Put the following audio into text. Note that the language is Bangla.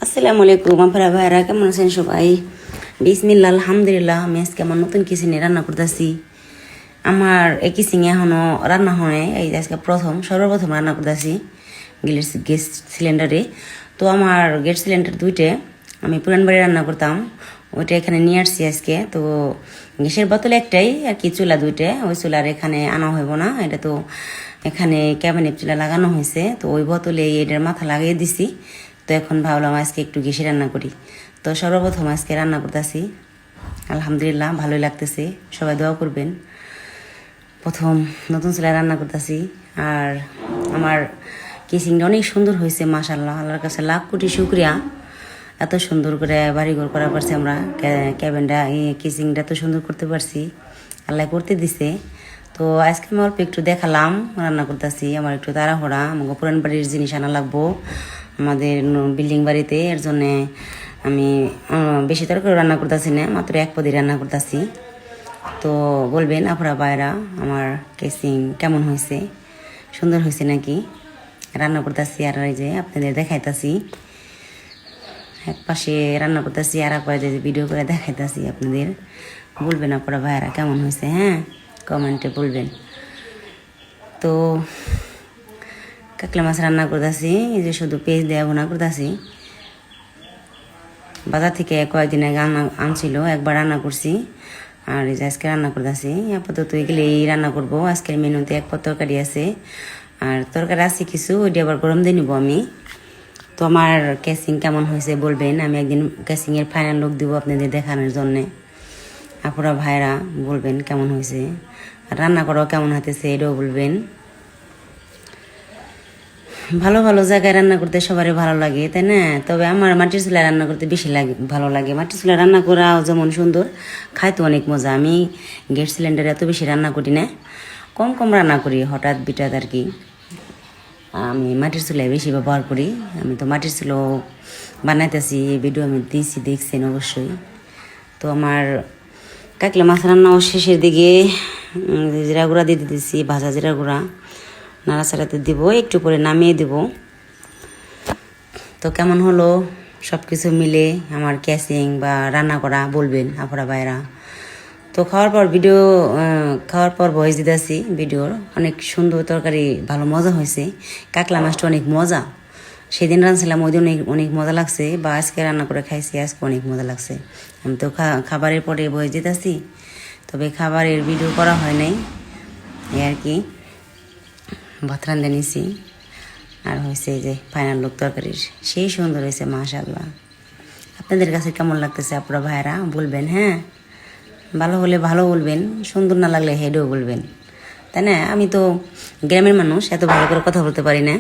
আসসালামু আলাইকুম আপনারা ভাইরা কেমন আছেন সবাই? বিসমিল্লাহ আলহামদুলিল্লাহ। আমি আজকে আমার নতুন কিচেনে রান্না করতেছি। আমার এই কিচেনে এখনও রান্না হয়, এই আজকে সর্বপ্রথম রান্না করতেছি গ্যাস সিলিন্ডারে। তো আমার গ্যাস সিলিন্ডার দুইটে, আমি পুরান বাড়ি রান্না করতাম, ওইটা এখানে নিয়ে আসছি আজকে। তো গ্যাসের বোতল একটাই আর কি, চুলা দুইটা, ওই চুলার এখানে আনা হইব না, এটা তো এখানে ক্যাবিনেট চুলা লাগানো হয়েছে। তো ওই বোতলে এটার মাথা লাগিয়ে দিছি। তো এখন ভাবলাম আজকে একটু গ্যাসে রান্না করি। তো সর্বপ্রথম আজকে রান্না করতেছি, আলহামদুলিল্লাহ ভালোই লাগতেছে, সবাই দোয়া করবেন। প্রথম নতুন চুলায় রান্না করতেছি, আর আমার কিচিংটা অনেক সুন্দর হয়েছে মাশাআল্লাহ, আল্লাহর কাছে লাখ কোটি শুকরিয়া। এত সুন্দর করে বাড়িঘর করা পারছি আমরা, ক্যাবিনটা কিচিংটা এত সুন্দর করতে পারছি, আল্লাহ করতে দিছে। তো আজকে আমি অল্প একটু দেখালাম রান্না করতেছি। আমার একটু তাড়াহুড়া, আমাকে পুরান বাড়ির জিনিস আনা লাগবো আমাদের বিল্ডিং বাড়িতে, এর জন্যে আমি বেশি তরকারি রান্না করতেছি না, মাত্র এক পদই রান্না করতেছি। তো বলবেন আপনারা বাইরা আমার কেসিং কেমন হয়েছে, সুন্দর হয়েছে নাকি? রান্না করতেছি আর এই যে আপনাদের দেখাইতেছি, এক পাশে রান্না করতেছি আর এক পাশে ভিডিও করে দেখাইতেছি আপনাদের। বলবেন আপনারা ভাইয়ারা কেমন হয়েছে, হ্যাঁ কমেন্টে বলবেন। তো কাকলা মাছ রান্না করতেছি, এই যে শুধু পেঁয়াজ দিয়ে ভুনা করতেছি। বাজার থেকে কয়েকদিন আগে আনছিল, একবার রান্না করছি, আর এই যে আজকে রান্না করতেছি। আপাতত এগুলোই রান্না করবো। আজকের মেনুতে এক পদ তরকারি আছে, আর তরকারি আছে কিছু, ওইটা আবার গরম দিয়ে নিব আমি। তো আমার ক্যাসিং কেমন হয়েছে বলবেন, আমি একদিন ক্যাসিংয়ের ফাইনাল লুক দিব আপনাদের দেখানোর জন্যে। আপনারা ভাইরা বলবেন কেমন হয়েছে, রান্না করাও কেমন হতেছে এটাও বলবেন। ভালো ভালো জায়গায় রান্না করতে সবারই ভালো লাগে, তাই না? তবে আমার মাটির চুলায় রান্না করতে বেশি ভালো লাগে। মাটির চুলায় রান্না করাও যেমন সুন্দর, খাইতে অনেক মজা। আমি গ্যাস সিলিন্ডারে এত বেশি রান্না করি না, কম কম রান্না করি, হঠাৎ বিটাত আর কি। আমি মাটির চুলায় বেশি ব্যবহার করি। আমি তো মাটির চুলো বানাইতেছি, এই ভিডিও আমি দিয়েছি, দেখছেন অবশ্যই। তো আমার কাকলা মাছ রান্নাও শেষের দিকে জিরা গুঁড়া দিয়ে দিতেছি, ভাজা জিরা গুঁড়া নাড়াচাড়াতে দিব, একটু পরে নামিয়ে দিব। তো কেমন হলো সব কিছু মিলে আমার ক্যাসিং বা রান্না করা বলবেন আপনারা ভাইরা। তো খাওয়ার পর ভয়েস দিতেছি ভিডিওর, অনেক সুন্দর তরকারি, ভালো মজা হয়েছে। কাকলা মাছটা অনেক মজা, সেদিন রাঁধছিলাম ওই দিন অনেক মজা লাগছে, বা আজকে রান্না করে খাইছি, আজকে অনেক মজা লাগছে। আমি তো খাবারের পরে ভয়েস দিতেছি, তবে খাবারের ভিডিও করা হয় নাই, এই আর কি। ভাত রান্ধে নিছি, আর হয়েছে যে ফাইনাল লুক তরকারির, সেই সুন্দর হয়েছে মাশাআল্লাহ। আপনাদের কাছে কেমন লাগতেছে আপনারা ভাইরা বলবেন, হ্যাঁ ভালো হলে ভালো বলবেন, সুন্দর না লাগলে হেডেও বলবেন, তাই না? আমি তো গ্রামের মানুষ, এত ভালো করে কথা বলতে পারি না।